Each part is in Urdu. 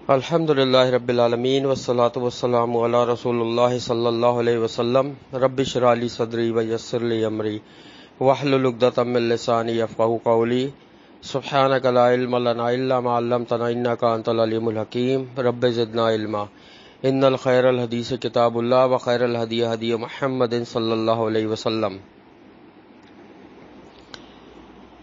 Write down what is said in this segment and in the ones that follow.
الحمدللہ رب العالمین والصلاة والسلام علی رسول اللہ صلی اللہ علیہ وسلم رب اشرح لی صدری ویسر لی امری واحلل عقدۃ من لسانی یفقہوا قولی سبحانک لا علم لنا الا ما علمتنا انک انت العلیم الحکیم رب زدنا علما ان الخیر الحدیث کتاب اللہ وخیر الہدی ہدی محمد صلی اللہ علیہ وسلم۔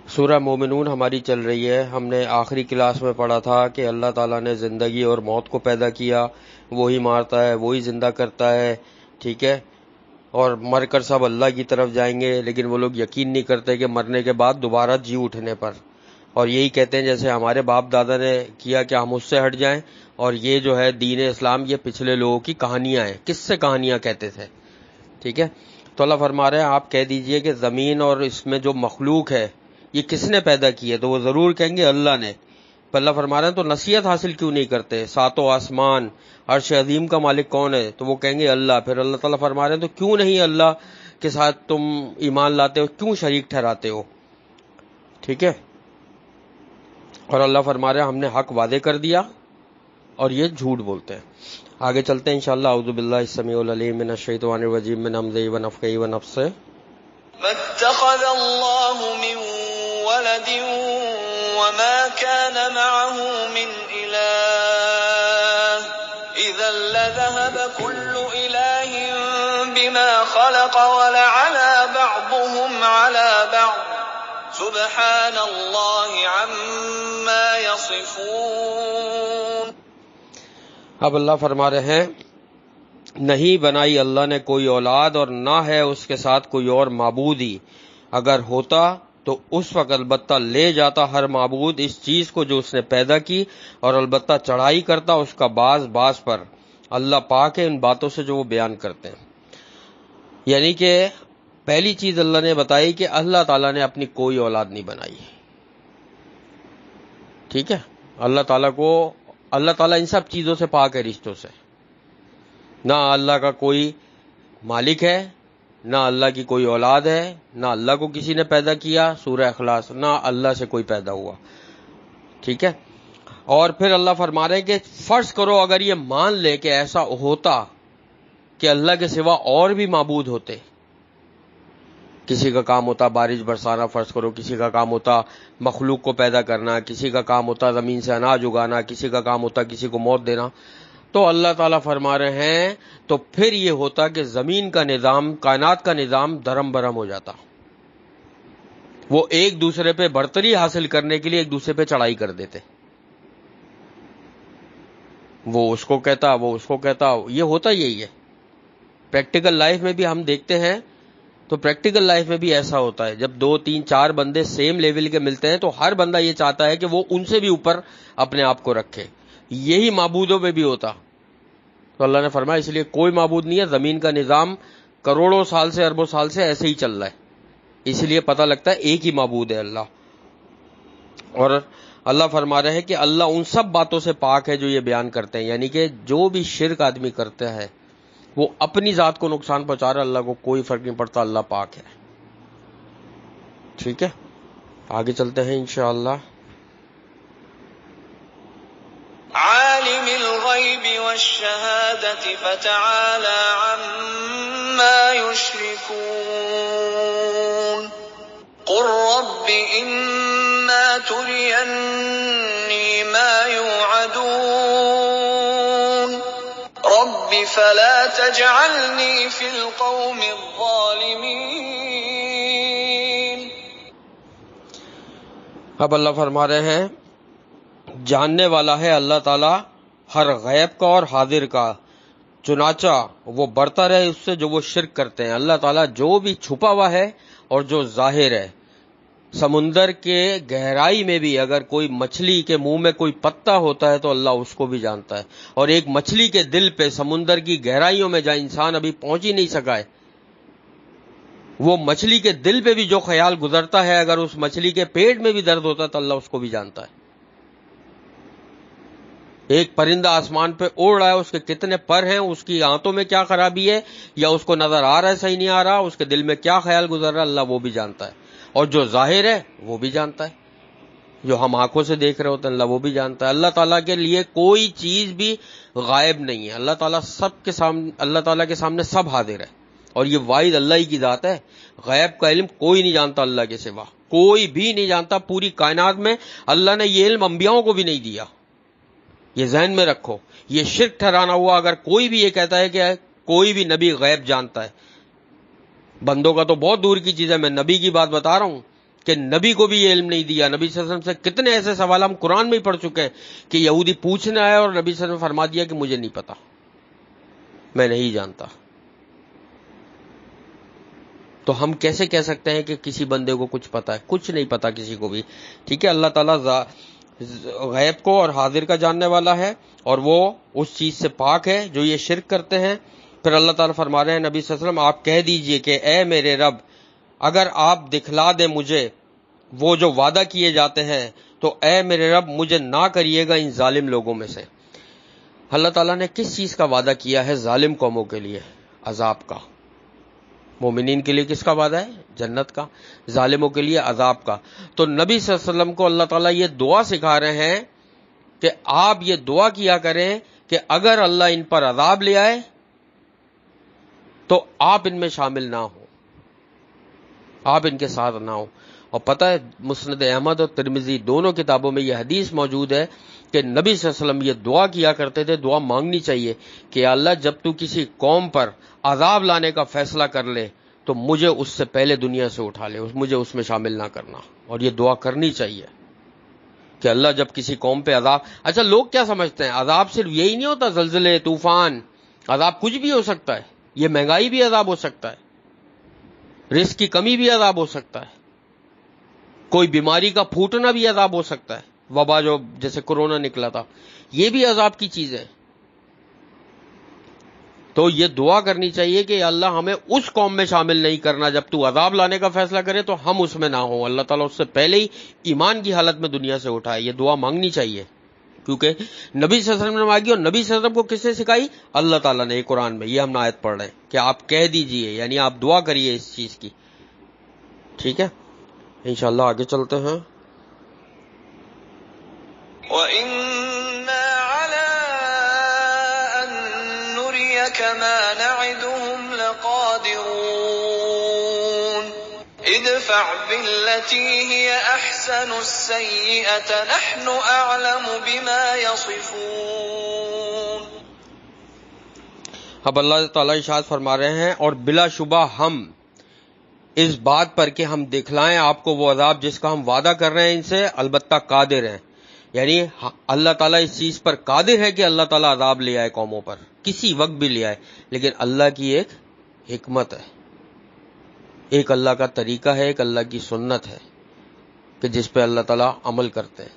سورہ مومنون ہماری چل رہی ہے۔ ہم نے آخری کلاس میں پڑھا تھا کہ اللہ تعالیٰ نے زندگی اور موت کو پیدا کیا، وہی مارتا ہے، وہی زندہ کرتا ہے، ٹھیک ہے، اور مر کر سب اللہ کی طرف جائیں گے، لیکن وہ لوگ یقین نہیں کرتے کہ مرنے کے بعد دوبارہ جی اٹھنے پر، اور یہی کہتے ہیں جیسے ہمارے باپ دادا نے کیا کہ ہم اس سے ہٹ جائیں، اور یہ جو ہے دین اسلام یہ پچھلے لوگوں کی کہانیاں ہیں، کس سے کہانیاں کہتے تھے، ٹھیک ہے۔ تو اللہ فرما رہے ہیں آپ کہہ دیجئے کہ زمین اور اس میں جو مخلوق ہے یہ کس نے پیدا کی ہے، تو وہ ضرور کہیں گے اللہ نے۔ پر اللہ فرما رہے ہیں تو نصیحت حاصل کیوں نہیں کرتے؟ ساتوں آسمان، عرش عظیم کا مالک کون ہے؟ تو وہ کہیں گے اللہ۔ پھر اللہ تعالیٰ فرما رہے ہیں تو کیوں نہیں اللہ کے ساتھ تم ایمان لاتے ہو، کیوں شریک ٹھہراتے ہو، ٹھیک ہے۔ اور اللہ فرما رہے ہیں ہم نے حق وعدے کر دیا اور یہ جھوٹ بولتے ہیں۔ آگے چلتے ہیں انشاءاللہ۔ اعوذ باللہ السمیع العلیم من الشیطان الرجیم من ہمزہ ونفخہ ونفثہ۔ مَتَّخَذَ اللَّهُ مِن وَلَدٍ وَمَا كَانَ مَعَهُ مِنْ إِلَٰهٍ إِذًا لَّذَهَبَ كُلُّ إِلَٰهٍ بِمَا خَلَقَ وَلَعَلَا بَعْضُهُمْ عَلَىٰ بَعْضٍ سُبْحَانَ اللَّهِ عَمَّا يَصِفُونَ۔ اب اللہ فرما رہے ہیں نہیں بنائی اللہ نے کوئی اولاد اور نہ ہے اس کے ساتھ کوئی اور معبود ہی، اگر ہوتا تو اس وقت البتہ لے جاتا ہر معبود اس چیز کو جو اس نے پیدا کی، اور البتہ چڑھائی کرتا اس کا بعض پر۔ اللہ پاک ہے ان باتوں سے جو وہ بیان کرتے ہیں۔ یعنی کہ پہلی چیز اللہ نے بتائی کہ اللہ تعالیٰ نے اپنی کوئی اولاد نہیں بنائی، ٹھیک ہے۔ اللہ تعالیٰ ان سب چیزوں سے پاک ہے، رشتوں سے۔ نہ اللہ کا کوئی مالک ہے، نہ اللہ کی کوئی اولاد ہے، نہ اللہ کو کسی نے پیدا کیا، سورہ اخلاص، نہ اللہ سے کوئی پیدا ہوا، ٹھیک ہے۔ اور پھر اللہ فرما رہے ہیں کہ فرض کرو اگر یہ مان لے کہ ایسا ہوتا کہ اللہ کے سوا اور بھی معبود ہوتے، کسی کا کام ہوتا بارش برسانا، فرض کرو کسی کا کام ہوتا مخلوق کو پیدا کرنا، کسی کا کام ہوتا زمین سے اناج اگانا، کسی کا کام ہوتا کسی کو موت دینا، تو اللہ تعالیٰ فرما رہے ہیں تو پھر یہ ہوتا کہ زمین کا نظام، کائنات کا نظام دھرم برہم ہو جاتا۔ وہ ایک دوسرے پہ برتری حاصل کرنے کے لیے ایک دوسرے پہ چڑھائی کر دیتے، وہ اس کو کہتا، وہ اس کو کہتا، یہ ہوتا یہی ہے۔ پریکٹیکل لائف میں بھی ہم دیکھتے ہیں، تو پریکٹیکل لائف میں بھی ایسا ہوتا ہے، جب 2 3 4 بندے سیم لیول کے ملتے ہیں تو ہر بندہ یہ چاہتا ہے کہ وہ ان سے بھی اوپر اپنے آپ کو رکھے۔ یہی معبودوں میں بھی ہوتا۔ تو اللہ نے فرمایا اس لیے کوئی معبود نہیں ہے، زمین کا نظام کروڑوں سال سے، اربوں سال سے ایسے ہی چل رہا ہے، اس لیے پتہ لگتا ہے ایک ہی معبود ہے اللہ۔ اور اللہ فرما رہے ہیں کہ اللہ ان سب باتوں سے پاک ہے جو یہ بیان کرتے ہیں، یعنی کہ جو بھی شرک آدمی کرتا ہے وہ اپنی ذات کو نقصان پہنچا رہا ہے، اللہ کو کوئی فرق نہیں پڑتا، اللہ پاک ہے، ٹھیک ہے۔ آگے چلتے ہیں انشاءاللہ۔ عالم الغیب والشہادۃ فتعالی عما یشرکون قل رب اما ترینی ما یوعدون رب فلا تجعلنی فی القوم الظالمین۔ اب اللہ فرما رہے ہیں جاننے والا ہے اللہ تعالیٰ ہر غیب کا اور حاضر کا، چنانچہ وہ برتا رہے اس سے جو وہ شرک کرتے ہیں۔ اللہ تعالیٰ جو بھی چھپا ہوا ہے اور جو ظاہر ہے، سمندر کے گہرائی میں بھی اگر کوئی مچھلی کے منہ میں کوئی پتا ہوتا ہے تو اللہ اس کو بھی جانتا ہے، اور ایک مچھلی کے دل پہ سمندر کی گہرائیوں میں جہاں انسان ابھی پہنچ ہی نہیں سکا ہے، وہ مچھلی کے دل پہ بھی جو خیال گزرتا ہے، اگر اس مچھلی کے پیٹ میں بھی درد ہوتا ہے تو اللہ اس کو بھی جانتا ہے۔ ایک پرندہ آسمان پہ اڑ رہا ہے، اس کے کتنے پر ہیں، اس کی آنتوں میں کیا خرابی ہے، یا اس کو نظر آ رہا ہے صحیح نہیں آ رہا، اس کے دل میں کیا خیال گزر رہا ہے، اللہ وہ بھی جانتا ہے، اور جو ظاہر ہے وہ بھی جانتا ہے۔ جو ہم آنکھوں سے دیکھ رہے ہوتے ہیں اللہ وہ بھی جانتا ہے. اللہ تعالیٰ کے لیے کوئی چیز بھی غائب نہیں ہے. اللہ تعالیٰ اللہ تعالیٰ کے سامنے سب حاضر ہے, اور یہ واحد اللہ ہی کی ذات ہے. غیب کا علم کوئی نہیں جانتا اللہ کے سوا, کوئی بھی نہیں جانتا. پوری کائنات میں اللہ نے یہ علم انبیاؤں کو بھی نہیں دیا. یہ ذہن میں رکھو, یہ شرک ٹھہرانا ہوا اگر کوئی بھی یہ کہتا ہے کہ کوئی بھی نبی غیب جانتا ہے. بندوں کا تو بہت دور کی چیز ہے, میں نبی کی بات بتا رہا ہوں کہ نبی کو بھی یہ علم نہیں دیا. نبی صلی اللہ علیہ وسلم سے کتنے ایسے سوال ہم قرآن میں ہی پڑھ چکے ہیں کہ یہودی پوچھنے آئے اور نبی صلی اللہ علیہ وسلم نے فرما دیا کہ مجھے نہیں پتا, میں نہیں جانتا. تو ہم کیسے کہہ سکتے ہیں کہ کسی بندے کو کچھ پتا ہے؟ کچھ نہیں پتا کسی کو بھی. ٹھیک ہے, اللہ تعالیٰ غیب کو اور حاضر کا جاننے والا ہے, اور وہ اس چیز سے پاک ہے جو یہ شرک کرتے ہیں. پھر اللہ تعالیٰ فرما رہے ہیں نبی صلی اللہ علیہ وسلم آپ کہہ دیجئے کہ اے میرے رب, اگر آپ دکھلا دیں مجھے وہ جو وعدہ کیے جاتے ہیں تو اے میرے رب مجھے نہ کریے گا ان ظالم لوگوں میں سے. اللہ تعالیٰ نے کس چیز کا وعدہ کیا ہے ظالم قوموں کے لیے؟ عذاب کا. مومنین کے لیے کس کا وعدہ ہے؟ جنت کا. ظالموں کے لیے عذاب کا. تو نبی صلی اللہ علیہ وسلم کو اللہ تعالیٰ یہ دعا سکھا رہے ہیں کہ آپ یہ دعا کیا کریں کہ اگر اللہ ان پر عذاب لے آئے تو آپ ان میں شامل نہ ہوں, آپ ان کے ساتھ نہ ہوں. اور پتہ ہے مسند احمد اور ترمذی دونوں کتابوں میں یہ حدیث موجود ہے کہ نبی صلی اللہ علیہ وسلم یہ دعا کیا کرتے تھے, دعا مانگنی چاہیے کہ اللہ جب تو کسی قوم پر عذاب لانے کا فیصلہ کر لے تو مجھے اس سے پہلے دنیا سے اٹھا لے, مجھے اس میں شامل نہ کرنا. اور یہ دعا کرنی چاہیے کہ اللہ جب کسی قوم پہ عذاب. اچھا لوگ کیا سمجھتے ہیں عذاب صرف یہی نہیں ہوتا, زلزلے طوفان, عذاب کچھ بھی ہو سکتا ہے. یہ مہنگائی بھی عذاب ہو سکتا ہے, رزق کی کمی بھی عذاب ہو سکتا ہے, کوئی بیماری کا پھوٹنا بھی عذاب ہو سکتا ہے, وبا جو جیسے کورونا نکلا تھا یہ بھی عذاب کی چیز ہے. تو یہ دعا کرنی چاہیے کہ اللہ ہمیں اس قوم میں شامل نہیں کرنا جب تو عذاب لانے کا فیصلہ کرے تو ہم اس میں نہ ہوں. اللہ تعالیٰ اس سے پہلے ہی ایمان کی حالت میں دنیا سے اٹھائے. یہ دعا مانگنی چاہیے کیونکہ نبی صلی اللہ علیہ وسلم نے مانگی, اور نبی صلی اللہ علیہ وسلم کو کس نے سکھائی؟ اللہ تعالیٰ نے. قرآن میں یہ ہم آیت پڑھ رہے ہیں کہ آپ کہہ دیجئے, یعنی آپ دعا کریے اس چیز کی. ٹھیک ہے, انشاءاللہ آگے چلتے ہیں. وَإِنَّا عَلَىٰ أَن نُّرِيَكَ مَا نَعِدُهُمْ لَقَادِرُونَ ادْفَعْ بِالَّتِي هِيَ أَحْسَنُ السَّيِّئَةَ نَحْنُ أَعْلَمُ بِمَا يَصِفُونَ. اب اللہ تعالیٰ ارشاد فرما رہے ہیں اور بلا شبہ ہم اس بات پر کہ ہم دکھلائیں آپ کو وہ عذاب جس کا ہم وعدہ کر رہے ہیں ان سے, البتہ قادر ہیں. یعنی اللہ تعالیٰ اس چیز پر قادر ہے کہ اللہ تعالیٰ عذاب لے آئے قوموں پر, کسی وقت بھی لے آئے. لیکن اللہ کی ایک حکمت ہے, ایک اللہ کا طریقہ ہے, ایک اللہ کی سنت ہے کہ جس پہ اللہ تعالیٰ عمل کرتے ہیں.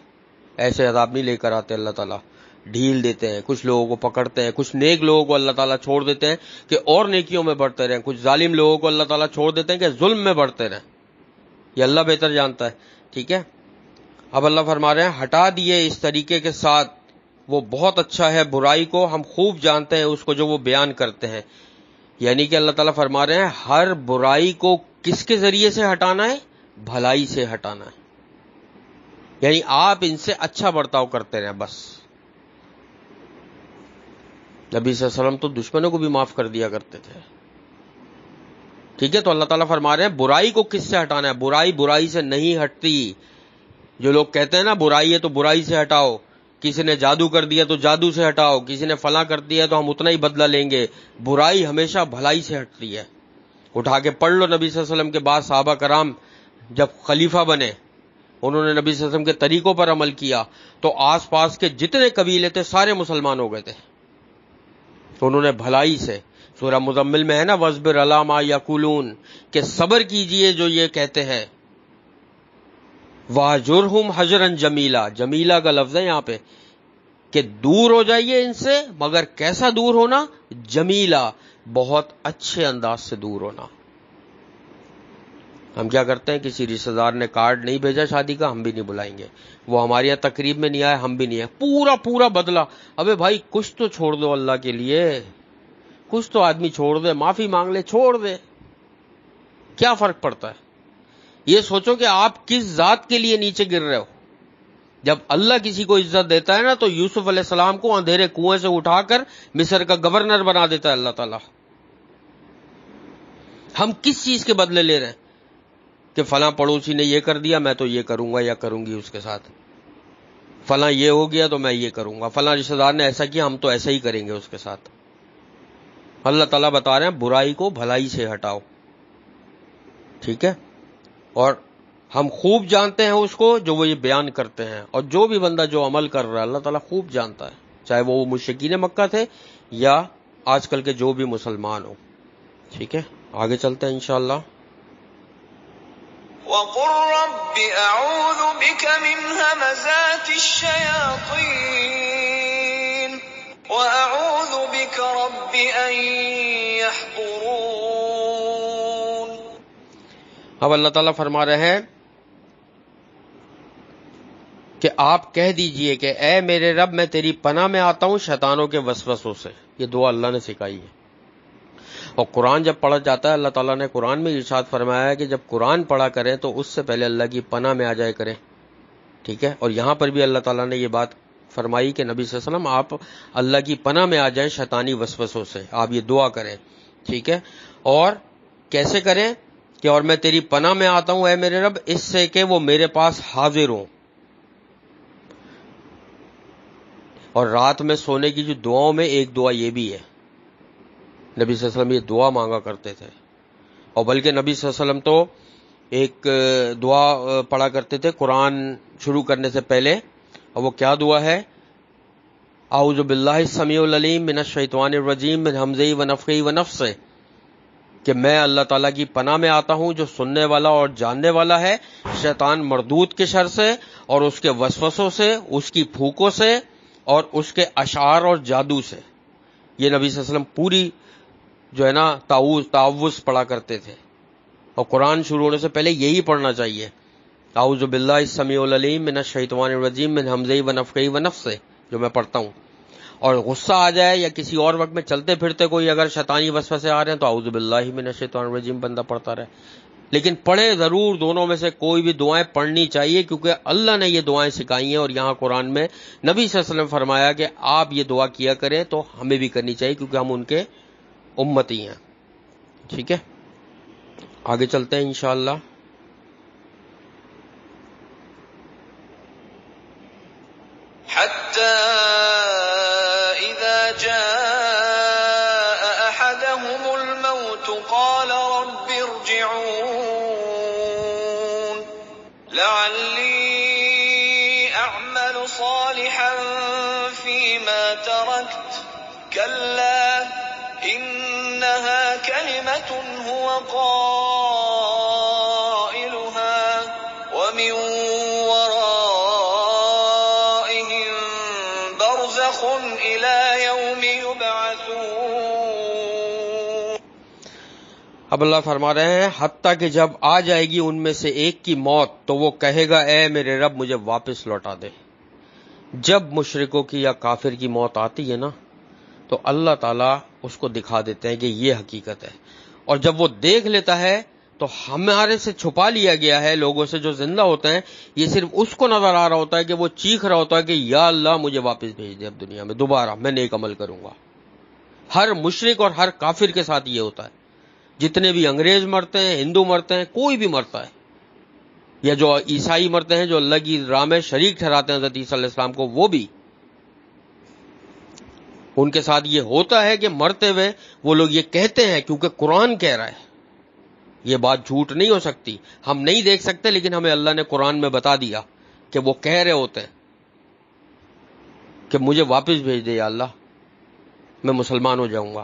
ایسے عذاب نہیں لے کر آتے اللہ تعالیٰ, ڈھیل دیتے ہیں, کچھ لوگوں کو پکڑتے ہیں, کچھ نیک لوگوں کو اللہ تعالیٰ چھوڑ دیتے ہیں کہ اور نیکیوں میں بڑھتے رہیں, کچھ ظالم لوگوں کو اللہ تعالیٰ چھوڑ دیتے ہیں کہ ظلم میں بڑھتے رہیں. یہ اللہ بہتر جانتا ہے. ٹھیک ہے, اب اللہ فرما رہے ہیں ہٹا دیے اس طریقے کے ساتھ, وہ بہت اچھا ہے, برائی کو ہم خوب جانتے ہیں اس کو جو وہ بیان کرتے ہیں. یعنی کہ اللہ تعالیٰ فرما رہے ہیں ہر برائی کو کس کے ذریعے سے ہٹانا ہے؟ بھلائی سے ہٹانا ہے. یعنی آپ ان سے اچھا برتاؤ کرتے رہیں بس. نبی صلی اللہ علیہ وسلم تو دشمنوں کو بھی معاف کر دیا کرتے تھے. ٹھیک ہے, تو اللہ تعالیٰ فرما رہے ہیں برائی کو کس سے ہٹانا ہے؟ برائی برائی سے نہیں ہٹتی. جو لوگ کہتے ہیں نا برائی ہے تو برائی سے ہٹاؤ, کسی نے جادو کر دیا تو جادو سے ہٹاؤ, کسی نے فلاں کر دیا تو ہم اتنا ہی بدلہ لیں گے. برائی ہمیشہ بھلائی سے ہٹتی ہے. اٹھا کے پڑھ لو نبی صلی اللہ علیہ وسلم کے بعد صحابہ کرام جب خلیفہ بنے, انہوں نے نبی صلی اللہ علیہ وسلم کے طریقوں پر عمل کیا تو آس پاس کے جتنے قبیلے تھے سارے مسلمان ہو گئے تھے. انہوں نے بھلائی سے, سورہ مزمل میں ہے نا وَاصْبِرْ عَلَىٰ مَا يَقُولُونَ کہ صبر کیجئے جو یہ کہتے ہیں. وَاهْجُرْهُمْ حَجْرًا جَمِيلًا, جمیلا کا لفظ ہے یہاں پہ کہ دور ہو جائیے ان سے, مگر کیسا دور ہونا؟ جمیلا, بہت اچھے انداز سے دور ہونا. ہم کیا کرتے ہیں, کسی رشتہ دار نے کارڈ نہیں بھیجا شادی کا, ہم بھی نہیں بلائیں گے. وہ ہمارے یہاں تقریب میں نہیں آئے, ہم بھی نہیں آئے. پورا پورا بدلہ. ابے بھائی کچھ تو چھوڑ دو اللہ کے لیے, کچھ تو آدمی چھوڑ دے, معافی مانگ لے, چھوڑ دے. کیا فرق پڑتا ہے؟ یہ سوچو کہ آپ کس ذات کے لیے نیچے گر رہے ہو. جب اللہ کسی کو عزت دیتا ہے نا تو یوسف علیہ السلام کو اندھیرے کنویں سے اٹھا کر مصر کا گورنر بنا دیتا ہے اللہ تعالیٰ. ہم کس چیز کے بدلے لے رہے ہیں کہ فلاں پڑوسی نے یہ کر دیا میں تو یہ کروں گا یا کروں گی اس کے ساتھ, فلاں یہ ہو گیا تو میں یہ کروں گا, فلاں رشتہ دار نے ایسا کیا ہم تو ایسا ہی کریں گے اس کے ساتھ. اللہ تعالیٰ بتا رہے ہیں برائی کو بھلائی سے ہٹاؤ, ٹھیک ہے. اور ہم خوب جانتے ہیں اس کو جو وہ یہ بیان کرتے ہیں, اور جو بھی بندہ جو عمل کر رہا ہے اللہ تعالیٰ خوب جانتا ہے, چاہے وہ مشرکین مکہ تھے یا آج کل کے جو بھی مسلمان ہو. ٹھیک ہے, آگے چلتے ہیں انشاءاللہ. وَقُلْ رَبِّ أَعُوذُ بِكَ مِنْ هَمَزَاتِ الشَّيَاطِينِ وَأَعُوذُ بِكَ رَبِّ أَنْ يَحْضُرُونِ. اب اللہ تعالیٰ فرما رہے ہیں کہ آپ کہہ دیجئے کہ اے میرے رب میں تیری پناہ میں آتا ہوں شیطانوں کے وسوسوں سے. یہ دعا اللہ نے سکھائی ہے. اور قرآن جب پڑھا جاتا ہے اللہ تعالیٰ نے قرآن میں ارشاد فرمایا ہے کہ جب قرآن پڑھا کریں تو اس سے پہلے اللہ کی پناہ میں آ جائے کریں. ٹھیک ہے, اور یہاں پر بھی اللہ تعالیٰ نے یہ بات فرمائی کہ نبی صلی اللہ علیہ وسلم آپ اللہ کی پناہ میں آ جائیں شیطانی وسوسوں سے, آپ یہ دعا کریں. ٹھیک ہے, اور کیسے کریں کہ اور میں تیری پناہ میں آتا ہوں اے میرے رب اس سے کہ وہ میرے پاس حاضر ہوں. اور رات میں سونے کی جو دعاؤں میں ایک دعا یہ بھی ہے, نبی صلی اللہ علیہ وسلم یہ دعا مانگا کرتے تھے. اور بلکہ نبی صلی اللہ علیہ وسلم تو ایک دعا پڑھا کرتے تھے قرآن شروع کرنے سے پہلے, اور وہ کیا دعا ہے؟ اعوذ باللہ السمیع العلیم من الشیطان الرجیم من ہمزہ ونفخہ ونفثہ, کہ میں اللہ تعالیٰ کی پناہ میں آتا ہوں جو سننے والا اور جاننے والا ہے شیطان مردود کے شر سے اور اس کے وسوسوں سے, اس کی پھونکوں سے اور اس کے اشعار اور جادو سے. یہ نبی صلی اللہ علیہ وسلم پوری جو ہے نا تعوذ پڑھا کرتے تھے, اور قرآن شروع ہونے سے پہلے یہی پڑھنا چاہیے, اعوذ باللہ السمیع العلیم من الشیطان الرجیم من ہمزہ ونفخہ ونفثہ, جو میں پڑھتا ہوں. اور غصہ آ جائے یا کسی اور وقت میں چلتے پھرتے کوئی اگر شیطانی وسوسے آ رہے ہیں تو اعوذ باللہ من الشیطان الرجیم بندہ پڑھتا رہے. لیکن پڑھے ضرور, دونوں میں سے کوئی بھی دعائیں پڑھنی چاہیے کیونکہ اللہ نے یہ دعائیں سکھائی ہیں. اور یہاں قرآن میں نبی صلی اللہ علیہ وسلم فرمایا کہ آپ یہ دعا کیا کریں تو ہمیں بھی کرنی چاہیے کیونکہ ہم ان کے امتی ہیں. ٹھیک ہے, آگے چلتے ہیں انشاءاللہ. حتى إذا جاء أحدهم الموت قال رب ارجعون لعلي أعمل صالحا فيما تركت كلا إنها كلمة هو قائلها ومن ورائهم برزخ إلى يوم يبعثون. اب اللہ فرما رہے ہیں حتیٰ کہ جب آ جائے گی ان میں سے ایک کی موت تو وہ کہے گا اے میرے رب مجھے واپس لوٹا دے. جب مشرکوں کی یا کافر کی موت آتی ہے نا تو اللہ تعالیٰ اس کو دکھا دیتے ہیں کہ یہ حقیقت ہے. اور جب وہ دیکھ لیتا ہے تو ہمارے سے چھپا لیا گیا ہے لوگوں سے جو زندہ ہوتے ہیں, یہ صرف اس کو نظر آ رہا ہوتا ہے کہ وہ چیخ رہا ہوتا ہے کہ یا اللہ مجھے واپس بھیج دے اب دنیا میں دوبارہ میں نیک عمل کروں گا. ہر مشرک اور ہر کافر کے ساتھ یہ ہوتا ہے. جتنے بھی انگریز مرتے ہیں, ہندو مرتے ہیں, کوئی بھی مرتا ہے, یا جو عیسائی مرتے ہیں جو اللہ کی راہ میں شریک ٹھہراتے ہیں حضرت عیسیٰ علیہ السلام کو, وہ بھی ان کے ساتھ یہ ہوتا ہے کہ مرتے ہوئے وہ لوگ یہ کہتے ہیں کیونکہ قرآن کہہ رہا ہے. یہ بات جھوٹ نہیں ہو سکتی, ہم نہیں دیکھ سکتے لیکن ہمیں اللہ نے قرآن میں بتا دیا کہ وہ کہہ رہے ہوتے ہیں کہ مجھے واپس بھیج دے یا اللہ, میں مسلمان ہو جاؤں گا.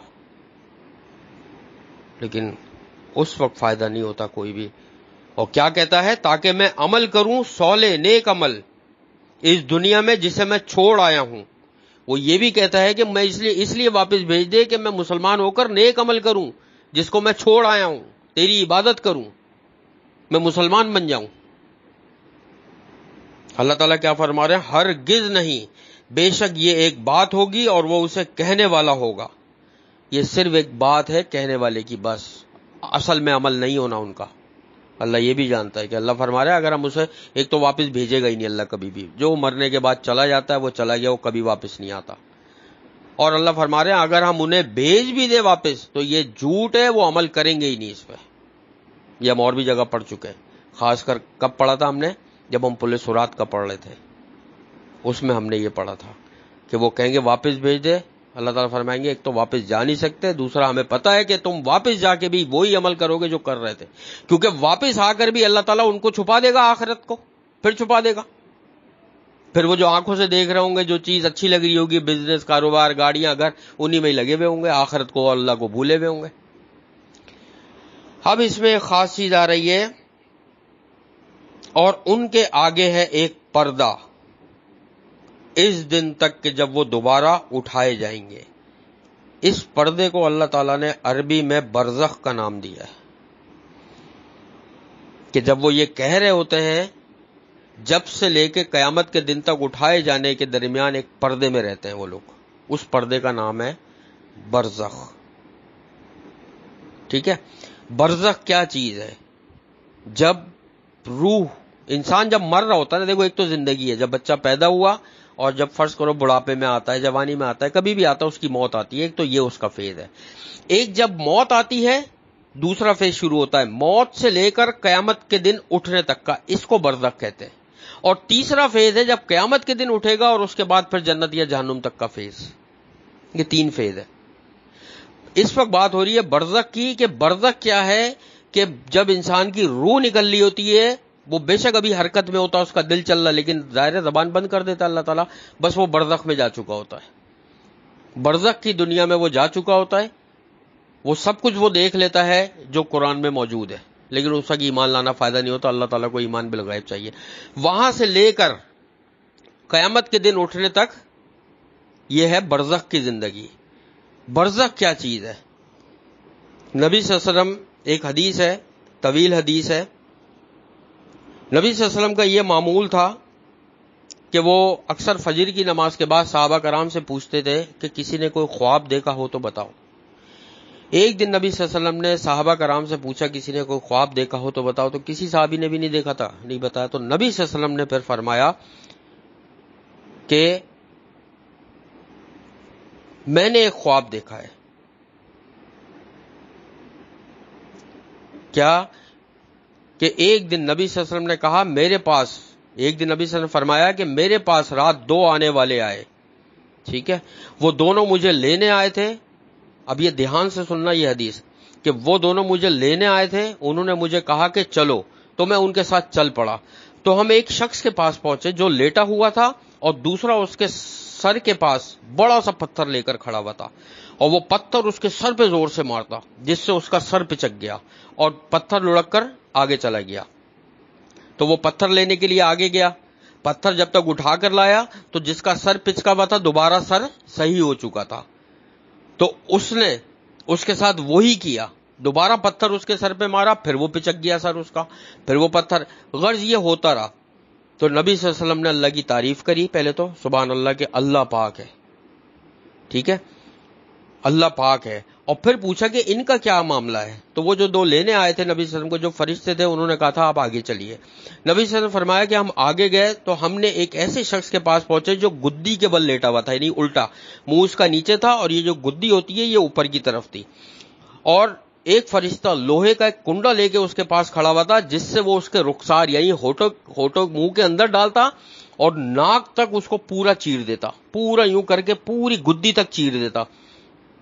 لیکن اس وقت فائدہ نہیں ہوتا کوئی بھی. اور کیا کہتا ہے؟ تاکہ میں عمل کروں صالح نیک عمل اس دنیا میں جسے میں چھوڑ آیا ہوں. وہ یہ بھی کہتا ہے کہ میں اس لیے واپس بھیج دے کہ میں مسلمان ہو کر نیک عمل کروں جس کو میں چھوڑ آیا ہوں, تیری عبادت کروں, میں مسلمان بن جاؤں. اللہ تعالیٰ کیا فرما رہے ہیں؟ ہرگز نہیں, بے شک یہ ایک بات ہوگی اور وہ اسے کہنے والا ہوگا. یہ صرف ایک بات ہے کہنے والے کی, بس اصل میں عمل نہیں ہونا ان کا. اللہ یہ بھی جانتا ہے کہ اللہ فرما رہا ہے اگر ہم اسے ایک تو واپس بھیجے گا ہی نہیں اللہ کبھی بھی، جو مرنے کے بعد چلا جاتا ہے وہ چلا گیا، وہ کبھی واپس نہیں آتا. اور اللہ فرما رہے ہیں اگر ہم انہیں بھیج بھی دیں واپس تو یہ جھوٹ ہے، وہ عمل کریں گے ہی نہیں اس پہ. یہ ہم اور بھی جگہ پڑھ چکے ہیں، خاص کر کب پڑھا تھا ہم نے؟ جب ہم پل سرات کا پڑھ رہے تھے، اس میں ہم نے یہ پڑھا تھا کہ وہ کہیں گے واپس بھیج دے. اللہ تعالیٰ فرمائیں گے ایک تو واپس جا نہیں سکتے، دوسرا ہمیں پتا ہے کہ تم واپس جا کے بھی وہی عمل کرو گے جو کر رہے تھے، کیونکہ واپس آ کر بھی اللہ تعالیٰ ان کو چھپا دے گا، آخرت کو پھر چھپا دے گا. پھر وہ جو آنکھوں سے دیکھ رہے ہوں گے، جو چیز اچھی لگ رہی ہوگی، بزنس، کاروبار، گاڑیاں، گھر، انہی میں ہی لگے ہوئے ہوں گے، آخرت کو اللہ کو بھولے ہوئے ہوں گے. اب اس میں ایک خاص چیز آ رہی ہے، اور ان کے آگے ہے ایک پردہ اس دن تک کہ جب وہ دوبارہ اٹھائے جائیں گے. اس پردے کو اللہ تعالیٰ نے عربی میں برزخ کا نام دیا ہے کہ جب وہ یہ کہہ رہے ہوتے ہیں، جب سے لے کے قیامت کے دن تک اٹھائے جانے کے درمیان ایک پردے میں رہتے ہیں وہ لوگ، اس پردے کا نام ہے برزخ. ٹھیک ہے، برزخ کیا چیز ہے؟ جب روح انسان جب مر رہا ہوتا ہے نا، دیکھو ایک تو زندگی ہے، جب بچہ پیدا ہوا اور جب فرض کرو بڑھاپے میں آتا ہے، جوانی میں آتا ہے، کبھی بھی آتا ہے، اس کی موت آتی ہے. ایک تو یہ اس کا فیز ہے. ایک جب موت آتی ہے، دوسرا فیز شروع ہوتا ہے موت سے لے کر قیامت کے دن اٹھنے تک کا، اس کو برزخ کہتے ہیں. اور تیسرا فیز ہے جب قیامت کے دن اٹھے گا اور اس کے بعد پھر جنت یا جہنم تک کا فیز. یہ 3 فیز ہے. اس وقت بات ہو رہی ہے برزخ کی، کہ برزخ کیا ہے؟ کہ جب انسان کی روح نکل رہی ہوتی ہے، وہ بے شک ابھی حرکت میں ہوتا ہے، اس کا دل چل رہا، لیکن ظاہر زبان بند کر دیتا اللہ تعالیٰ، بس وہ برزخ میں جا چکا ہوتا ہے. برزخ کی دنیا میں وہ جا چکا ہوتا ہے. وہ سب کچھ وہ دیکھ لیتا ہے جو قرآن میں موجود ہے، لیکن اس کا ایمان لانا فائدہ نہیں ہوتا. اللہ تعالیٰ کو ایمان بالغیب چاہیے. وہاں سے لے کر قیامت کے دن اٹھنے تک یہ ہے برزخ کی زندگی. برزخ کیا چیز ہے؟ نبی صلی اللہ علیہ وسلم، ایک حدیث ہے، طویل حدیث ہے، نبی صلی اللہ علیہ وسلم کا یہ معمول تھا کہ وہ اکثر فجر کی نماز کے بعد صحابہ کرام سے پوچھتے تھے کہ کسی نے کوئی خواب دیکھا ہو تو بتاؤ. ایک دن نبی صلی اللہ علیہ وسلم نے صحابہ کرام سے پوچھا کسی نے کوئی خواب دیکھا ہو تو بتاؤ، تو کسی صحابی نے بھی نہیں دیکھا تھا، نہیں بتایا. تو نبی صلی اللہ علیہ وسلم نے پھر فرمایا کہ میں نے ایک خواب دیکھا ہے. کیا؟ کہ ایک دن نبی صلی اللہ علیہ وسلم نے کہا میرے پاس، ایک دن نبی صلی اللہ علیہ وسلم نے فرمایا کہ میرے پاس رات 2 آنے والے آئے. ٹھیک ہے، وہ دونوں مجھے لینے آئے تھے. اب یہ دھیان سے سننا یہ حدیث، کہ وہ دونوں مجھے لینے آئے تھے، انہوں نے مجھے کہا کہ چلو، تو میں ان کے ساتھ چل پڑا. تو ہم ایک شخص کے پاس پہنچے جو لیٹا ہوا تھا، اور دوسرا اس کے سر کے پاس بڑا سا پتھر لے کر کھڑا ہوا تھا، اور وہ پتھر اس کے سر پہ زور سے مارتا، جس سے اس کا سر پچک گیا اور پتھر لڑک کر آگے چلا گیا. تو وہ پتھر لینے کے لیے آگے گیا. پتھر جب تک اٹھا کر لایا تو جس کا سر پچکا ہوا تھا دوبارہ سر صحیح ہو چکا تھا. تو اس نے اس کے ساتھ وہی کیا، دوبارہ پتھر اس کے سر پہ مارا، پھر وہ پچک گیا سر اس کا، پھر وہ پتھر، غرض یہ ہوتا رہا. تو نبی صلی اللہ علیہ وسلم نے اللہ کی تعریف کری، پہلے تو سبحان اللہ کہ اللہ پاک ہے. ٹھیک ہے، اللہ پاک ہے. اور پھر پوچھا کہ ان کا کیا معاملہ ہے. تو وہ جو 2 لینے آئے تھے نبی صلی اللہ علیہ وسلم کو، جو فرشتے تھے، انہوں نے کہا تھا آپ آگے چلیے. نبی صلی اللہ علیہ وسلم نے فرمایا کہ ہم آگے گئے تو ہم نے ایک ایسے شخص کے پاس پہنچے جو گدی کے بل لیٹا ہوا تھا، یعنی الٹا، منہ اس کا نیچے تھا اور یہ جو گدی ہوتی ہے یہ اوپر کی طرف تھی. اور ایک فرشتہ لوہے کا ایک کنڈا لے کے اس کے پاس کھڑا ہوا تھا، جس سے وہ اس کے رخسار یعنی ہوٹو منہ کے اندر ڈالتا اور ناک تک اس کو پورا چیر دیتا، پورا یوں کر کے پوری گدی تک چیر دیتا.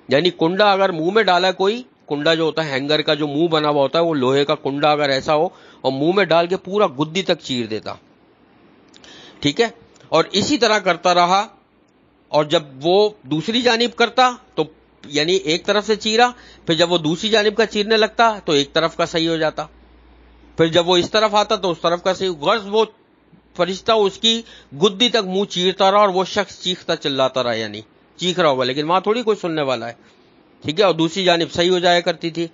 یعنی کنڈا اگر منہ میں ڈالا، کوئی کنڈا جو ہوتا ہے ہینگر کا جو منہ بنا ہوا ہوتا ہے، وہ لوہے کا کنڈا اگر ایسا ہو اور منہ میں ڈال کے پورا گدی تک چیر دیتا. ٹھیک ہے، اور اسی طرح کرتا رہا. اور جب وہ دوسری جانب کرتا تو یعنی ایک طرف سے چیرا، پھر جب وہ دوسری جانب کا چیرنے لگتا تو ایک طرف کا صحیح ہو جاتا، پھر جب وہ اس طرف آتا تو اس طرف کا صحیح. غرض وہ فرشتہ اس کی گدی تک منہ چیرتا رہا اور وہ شخص چیختا چلاتا رہا، یعنی چیخ رہا ہوگا لیکن وہاں تھوڑی کوئی سننے والا ہے. ٹھیک ہے، اور دوسری جانب صحیح ہو جایا کرتی تھی.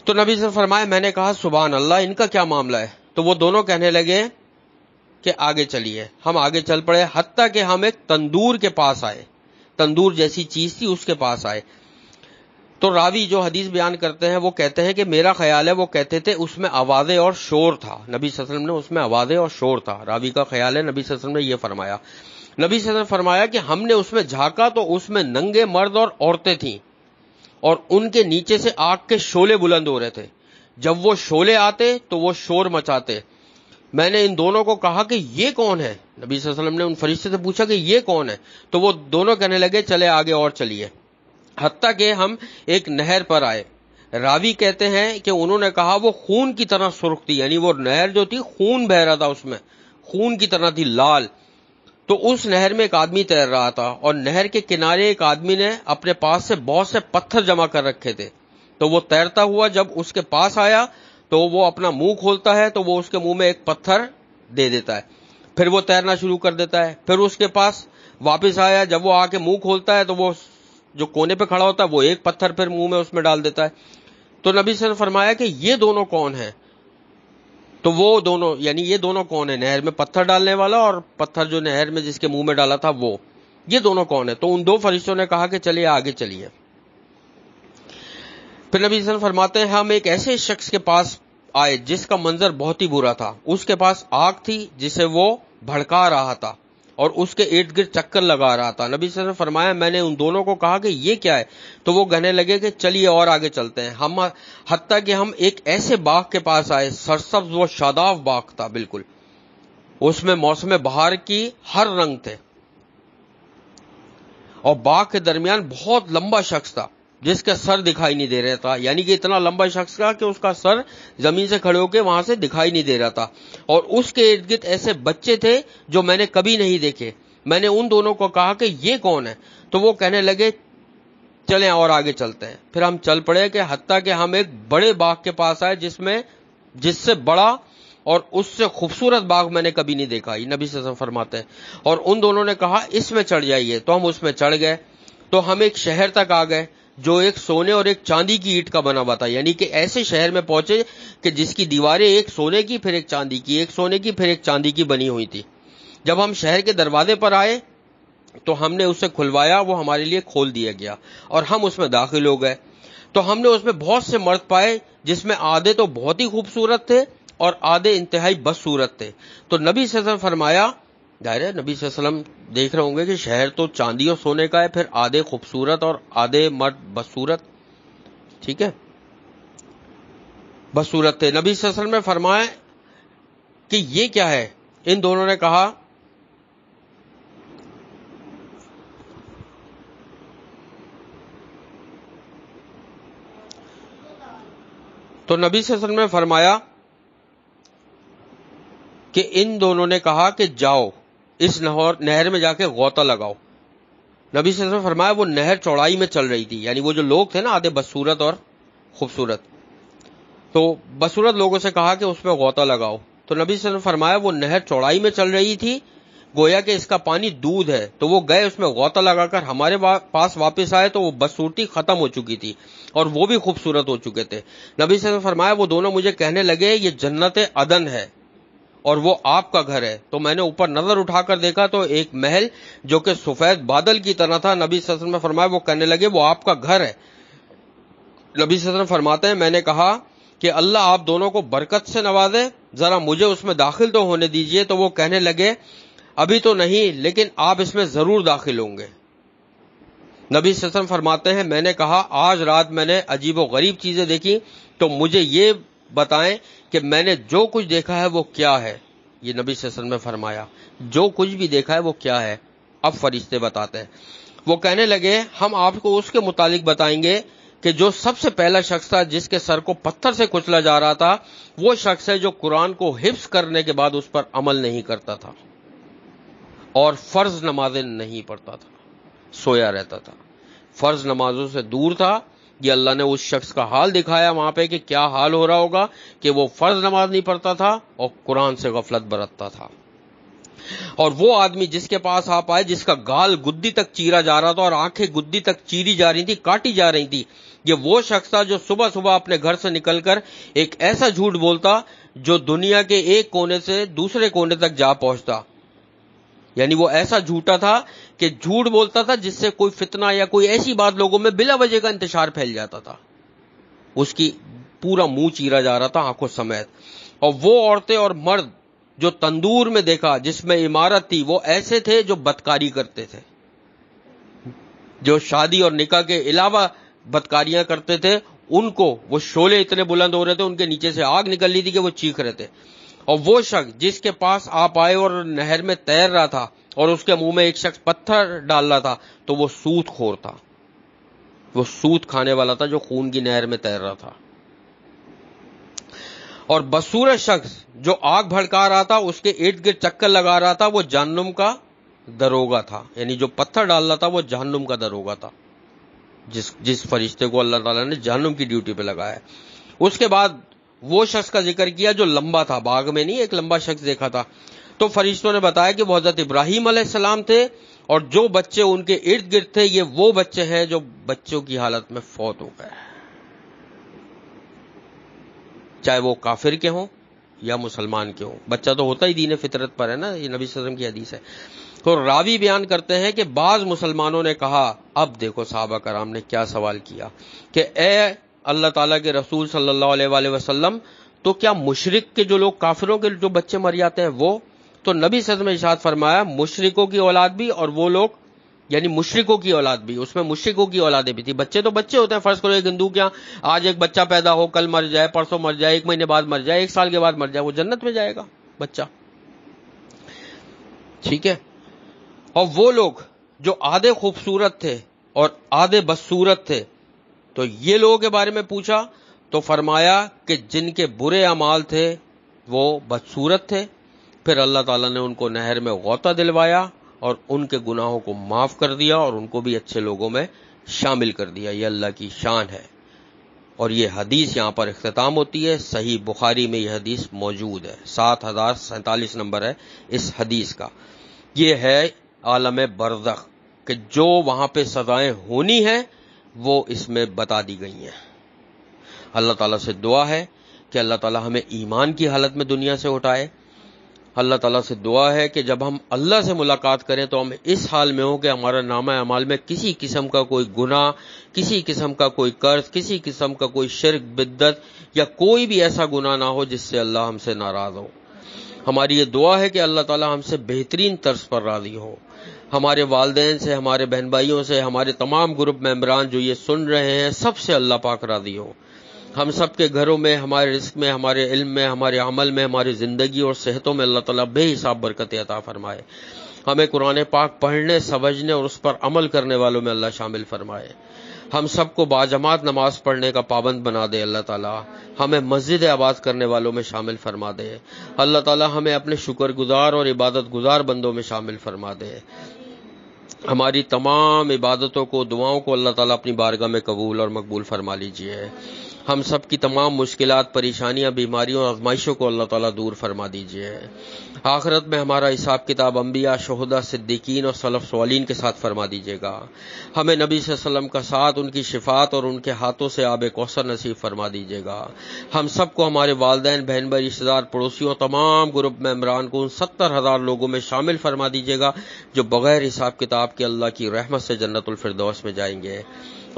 تو نبی سے فرمایا، میں نے کہا سبحان اللہ ان کا کیا معاملہ ہے. تو وہ دونوں کہنے لگے کہ آگے چلیے. ہم آگے چل پڑے، حتیٰ کہ ہم ایک تندور کے پاس آئے، تندور جیسی چیز تھی اس کے پاس آئے. تو راوی جو حدیث بیان کرتے ہیں وہ کہتے ہیں کہ میرا خیال ہے وہ کہتے تھے اس میں آوازیں اور شور تھا. نبی صلی اللہ علیہ وسلم نے اس میں آوازیں اور شور تھا. راوی کا خیال ہے نبی صلی اللہ علیہ وسلم نے یہ فرمایا. نبی صلی اللہ علیہ وسلم نے فرمایا کہ ہم نے اس میں جھانکا تو اس میں ننگے مرد اور عورتیں تھیں اور ان کے نیچے سے آگ کے شعلے بلند ہو رہے تھے. جب وہ شعلے آتے تو وہ شور مچاتے. میں نے ان دونوں کو کہا کہ یہ کون ہے؟ نبی صلی اللہ علیہ وسلم نے ان فرشتے سے پوچھا کہ یہ کون ہے؟ تو وہ دونوں کہنے لگے چلے آگے اور چلیے، حتیٰ کہ ہم ایک نہر پر آئے. راوی کہتے ہیں کہ انہوں نے کہا وہ خون کی طرح سرخ تھی، یعنی وہ نہر جو تھی خون بہ رہا تھا، اس میں خون کی طرح تھی، لال. تو اس نہر میں ایک آدمی تیر رہا تھا اور نہر کے کنارے ایک آدمی نے اپنے پاس سے بہت سے پتھر جمع کر رکھے تھے. تو وہ تیرتا ہوا جب اس کے پاس آیا تو وہ اپنا منہ کھولتا ہے تو وہ اس کے منہ میں ایک پتھر دے دیتا ہے، پھر وہ تیرنا شروع کر دیتا ہے. پھر اس کے پاس واپس آیا، جب وہ آ کے منہ کھولتا ہے تو وہ جو کونے پہ کھڑا ہوتا ہے وہ ایک پتھر پھر منہ میں اس میں ڈال دیتا ہے. تو نبی صلی اللہ علیہ وسلم نے فرمایا کہ یہ دونوں کون ہیں؟ تو وہ دونوں یعنی یہ دونوں کون ہیں؟ نہر میں پتھر ڈالنے والا اور پتھر جو نہر میں جس کے منہ میں ڈالا تھا وہ، یہ دونوں کون ہیں؟ تو ان دو فرشتوں نے کہا کہ چلیے آگے چلیے. پھر نبی صلی اللہ علیہ وسلم فرماتے ہیں ہم ایک ایسے شخص کے پاس آئے جس کا منظر بہت ہی برا تھا. اس کے پاس آگ تھی جسے وہ بھڑکا رہا تھا اور اس کے ارد گرد چکر لگا رہا تھا. نبی صلی اللہ علیہ وسلم نے فرمایا میں نے ان دونوں کو کہا کہ یہ کیا ہے؟ تو وہ کہنے لگے کہ چلیے اور آگے چلتے ہیں. ہم حتیٰ کہ ہم ایک ایسے باغ کے پاس آئے، سرسبز و شاداب باغ تھا بالکل، اس میں موسم بہار کی ہر رنگ تھے، اور باغ کے درمیان بہت لمبا شخص تھا جس کا سر دکھائی نہیں دے رہا تھا، یعنی کہ اتنا لمبا شخص تھا کہ اس کا سر زمین سے کھڑے ہو کے وہاں سے دکھائی نہیں دے رہا تھا. اور اس کے ارد گرد ایسے بچے تھے جو میں نے کبھی نہیں دیکھے. میں نے ان دونوں کو کہا کہ یہ کون ہے؟ تو وہ کہنے لگے چلیں اور آگے چلتے ہیں. پھر ہم چل پڑے کہ حتیٰ کہ ہم ایک بڑے باغ کے پاس آئے جس سے بڑا اور اس سے خوبصورت باغ میں نے کبھی نہیں دیکھا. یہ نبی صلی اللہ علیہ وسلم فرماتے ہیں. اور ان دونوں نے کہا اس میں چڑھ جائیے. تو ہم اس میں چڑھ گئے. تو ہم ایک شہر تک آ گئے جو ایک سونے اور ایک چاندی کی اینٹ کا بنا ہوا تھا، یعنی کہ ایسے شہر میں پہنچے کہ جس کی دیواریں ایک سونے کی پھر ایک چاندی کی، ایک سونے کی پھر ایک چاندی کی بنی ہوئی تھی. جب ہم شہر کے دروازے پر آئے تو ہم نے اسے کھلوایا، وہ ہمارے لیے کھول دیا گیا اور ہم اس میں داخل ہو گئے. تو ہم نے اس میں بہت سے مرد پائے جس میں آدھے تو بہت ہی خوبصورت تھے اور آدھے انتہائی بدصورت تھے. تو نبی صلی اللہ علیہ وسلم فرمایا، ظاہر ہے نبی صلی اللہ علیہ وسلم دیکھ رہے ہوں گے کہ شہر تو چاندی اور سونے کا ہے، پھر آدھے خوبصورت اور آدھے مرد بدصورت، ٹھیک ہے، بدصورت تھے. نبی صلی اللہ علیہ وسلم نے فرمایا کہ یہ کیا ہے؟ ان دونوں نے کہا تو نبی صلی اللہ علیہ وسلم نے فرمایا کہ ان دونوں نے کہا کہ جاؤ اس نہر میں جا کے غوطہ لگاؤ. نبی صلی اللہ علیہ وسلم نے فرمایا وہ نہر چوڑائی میں چل رہی تھی، یعنی وہ جو لوگ تھے نا آدھے بدصورت اور خوبصورت، تو بدصورت لوگوں سے کہا کہ اس میں غوطہ لگاؤ. تو نبی صلی اللہ علیہ وسلم نے فرمایا وہ نہر چوڑائی میں چل رہی تھی گویا کہ اس کا پانی دودھ ہے. تو وہ گئے اس میں غوطہ لگا کر ہمارے پاس واپس آئے تو وہ بدصورتی ختم ہو چکی تھی اور وہ بھی خوبصورت ہو چکے تھے. نبی صلی اللہ علیہ وسلم نے فرمایا وہ دونوں مجھے کہنے لگے یہ جنت عدن ہے اور وہ آپ کا گھر ہے. تو میں نے اوپر نظر اٹھا کر دیکھا تو ایک محل جو کہ سفید بادل کی طرح تھا. نبی صلی اللہ علیہ وسلم نے فرمایا وہ کہنے لگے وہ آپ کا گھر ہے. نبی صلی اللہ علیہ وسلم فرماتے ہیں میں نے کہا کہ اللہ آپ دونوں کو برکت سے نوازے، ذرا مجھے اس میں داخل تو ہونے دیجئے. تو وہ کہنے لگے ابھی تو نہیں لیکن آپ اس میں ضرور داخل ہوں گے. نبی صلی اللہ علیہ وسلم فرماتے ہیں میں نے کہا آج رات میں نے عجیب و غریب چیزیں دیکھی، تو مجھے یہ بتائیں کہ میں نے جو کچھ دیکھا ہے وہ کیا ہے. یہ نبی صلی اللہ علیہ وسلم نے فرمایا جو کچھ بھی دیکھا ہے وہ کیا ہے. اب فرشتے بتاتے ہیں. وہ کہنے لگے ہم آپ کو اس کے متعلق بتائیں گے کہ جو سب سے پہلا شخص تھا جس کے سر کو پتھر سے کچلا جا رہا تھا وہ شخص ہے جو قرآن کو حفظ کرنے کے بعد اس پر عمل نہیں کرتا تھا اور فرض نمازیں نہیں پڑھتا تھا، سویا رہتا تھا، فرض نمازوں سے دور تھا. یہ اللہ نے اس شخص کا حال دکھایا وہاں پہ کہ کیا حال ہو رہا ہوگا کہ وہ فرض نماز نہیں پڑھتا تھا اور قرآن سے غفلت برتتا تھا. اور وہ آدمی جس کے پاس آپ آئے جس کا گال گدی تک چیرا جا رہا تھا اور آنکھیں گدی تک چیری جا رہی تھی، کاٹی جا رہی تھی، یہ وہ شخص تھا جو صبح صبح اپنے گھر سے نکل کر ایک ایسا جھوٹ بولتا جو دنیا کے ایک کونے سے دوسرے کونے تک جا پہنچتا. یعنی وہ ایسا جھوٹا تھا کہ جھوٹ بولتا تھا جس سے کوئی فتنہ یا کوئی ایسی بات لوگوں میں بلا وجہ کا انتشار پھیل جاتا تھا. اس کی پورا منہ چیرا جا رہا تھا آنکھوں سمیت. اور وہ عورتیں اور مرد جو تندور میں دیکھا جس میں عمارت تھی وہ ایسے تھے جو بدکاری کرتے تھے, جو شادی اور نکاح کے علاوہ بدکاریاں کرتے تھے. ان کو وہ شعلے اتنے بلند ہو رہے تھے, ان کے نیچے سے آگ نکل رہی تھی کہ وہ چیخ رہے تھے. اور وہ شخص جس کے پاس آپ آئے اور نہر میں تیر رہا تھا اور اس کے منہ میں ایک شخص پتھر ڈال رہا تھا تو وہ سود خور تھا, وہ سود کھانے والا تھا جو خون کی نہر میں تیر رہا تھا. اور بدصورت شخص جو آگ بھڑکا رہا تھا اس کے ارد گرد چکر لگا رہا تھا وہ جہنم کا دروگا تھا. یعنی جو پتھر ڈال رہا تھا وہ جہنم کا دروگا تھا, جس فرشتے کو اللہ تعالیٰ نے جہنم کی ڈیوٹی پہ لگایا. اس کے بعد وہ شخص کا ذکر کیا جو لمبا تھا, باغ میں نہیں, ایک لمبا شخص دیکھا تھا. تو فرشتوں نے بتایا کہ وہ حضرت ابراہیم علیہ السلام تھے, اور جو بچے ان کے ارد گرد تھے یہ وہ بچے ہیں جو بچوں کی حالت میں فوت ہو گئے, چاہے وہ کافر کے ہوں یا مسلمان کے ہوں. بچہ تو ہوتا ہی دین فطرت پر ہے نا, یہ نبی صلی اللہ علیہ وسلم کی حدیث ہے. تو راوی بیان کرتے ہیں کہ بعض مسلمانوں نے کہا, اب دیکھو صحابہ کرام نے کیا سوال کیا کہ اے اللہ تعالیٰ کے رسول صلی اللہ علیہ وآلہ وسلم, تو کیا مشرک کے جو لوگ, کافروں کے جو بچے مر جاتے ہیں وہ؟ تو نبی صلی اللہ علیہ وسلم نے ارشاد فرمایا مشرکوں کی اولاد بھی اور وہ لوگ, یعنی مشرکوں کی اولاد بھی, اس میں مشرکوں کی اولادیں بھی تھی. بچے تو بچے ہوتے ہیں, فرض کرو ایک ہندو کیا آج ایک بچہ پیدا ہو, کل مر جائے, پرسوں مر جائے, ایک مہینے بعد مر جائے, ایک سال کے بعد مر جائے, وہ جنت میں جائے گا بچہ, ٹھیک ہے. اور وہ لوگ جو آدھے خوبصورت تھے اور آدھے بدصورت تھے, تو یہ لوگوں کے بارے میں پوچھا تو فرمایا کہ جن کے برے اعمال تھے وہ بدصورت تھے, پھر اللہ تعالیٰ نے ان کو نہر میں غوطہ دلوایا اور ان کے گناہوں کو معاف کر دیا اور ان کو بھی اچھے لوگوں میں شامل کر دیا. یہ اللہ کی شان ہے. اور یہ حدیث یہاں پر اختتام ہوتی ہے. صحیح بخاری میں یہ حدیث موجود ہے, 7047 نمبر ہے اس حدیث کا. یہ ہے عالم برزخ کہ جو وہاں پہ سزائیں ہونی ہیں وہ اس میں بتا دی گئی ہیں. اللہ تعالیٰ سے دعا ہے کہ اللہ تعالیٰ ہمیں ایمان کی حالت میں دنیا سے اٹھائے. اللہ تعالیٰ سے دعا ہے کہ جب ہم اللہ سے ملاقات کریں تو ہم اس حال میں ہوں کہ ہمارا نامہ اعمال میں کسی قسم کا کوئی گناہ, کسی قسم کا کوئی قرض, کسی قسم کا کوئی شرک, بدعت یا کوئی بھی ایسا گناہ نہ ہو جس سے اللہ ہم سے ناراض ہو. ہماری یہ دعا ہے کہ اللہ تعالیٰ ہم سے بہترین طرز پر راضی ہو. ہمارے والدین سے, ہمارے بہن بھائیوں سے, ہمارے تمام گروپ ممبران جو یہ سن رہے ہیں سب سے اللہ پاک راضی ہو. ہم سب کے گھروں میں, ہمارے رزق میں, ہمارے علم میں, ہمارے عمل میں, ہماری زندگی اور صحتوں میں اللہ تعالیٰ بے حساب برکت عطا فرمائے. ہمیں قرآن پاک پڑھنے, سمجھنے اور اس پر عمل کرنے والوں میں اللہ شامل فرمائے. ہم سب کو باجماعت نماز پڑھنے کا پابند بنا دے اللہ تعالیٰ. ہمیں مسجد آباد کرنے والوں میں شامل فرما دے اللہ تعالیٰ. ہمیں اپنے شکر گزار اور عبادت گزار بندوں میں شامل فرما دے. ہماری تمام عبادتوں کو, دعاؤں کو اللہ تعالیٰ اپنی بارگاہ میں قبول اور مقبول فرما لیجئے. ہم سب کی تمام مشکلات, پریشانیاں, بیماریوں اور آزمائشوں کو اللہ تعالیٰ دور فرما دیجئے. آخرت میں ہمارا حساب کتاب انبیاء, شہداء, صدیقین اور سلف صالحین کے ساتھ فرما دیجئے گا. ہمیں نبی صلی اللہ علیہ وسلم کا ساتھ, ان کی شفاعت اور ان کے ہاتھوں سے آب کوثر نصیب فرما دیجئے گا. ہم سب کو, ہمارے والدین, بہن بھائی, رشتہ دار, پڑوسیوں, تمام گروپ ممبران کو ان 70,000 لوگوں میں شامل فرما دیجئے گا جو بغیر حساب کتاب کے اللہ کی رحمت سے جنت الفردوس میں جائیں گے.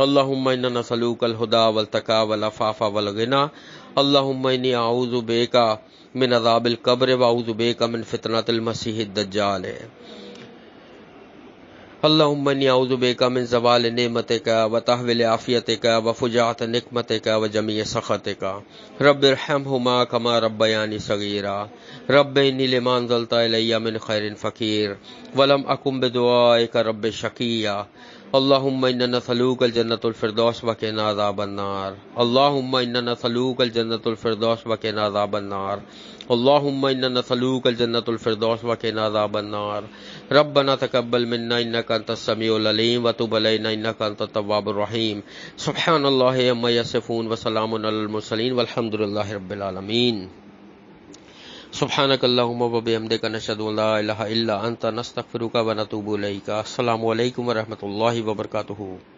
اللہم انا نسألوک الہدی والتقی والعفاف والغنی. اللہم انی اعوذ بک من عذاب القبر واعوذ بک من فتنۃ المسیح الدجال. اللہم انی اعوذ بک من زوال نعمتک وتحویل عافیتک وفجاءۃ نقمتک وجمیع سخطک. رب ارحمہما کما ربیانی صغیرا. رب انی لما انزلت الی من خیر فقیر ولم اکن بدعائک رب شقیا. اللہم انا نسألوک الجنۃ الفردوس وقنا عذاب النار. اللہم انا نسألوک الجنۃ الفردوس وقنا عذاب النار. اللہم انا نسألوک الجنۃ الفردوس وقنا عذاب النار. ربنا تقبل منا انک انت السمیع العلیم وتب علینا انک انت التواب الرحیم. سبحان اللہ عما یصفون وسلام علی المرسلین والحمد للہ رب العالمین. سبحانک اللہم وبحمدک نشہد ان لا الہ الا انت نستغفرک ونتوب الیک. السلام علیکم ورحمۃ اللہ وبرکاتہ.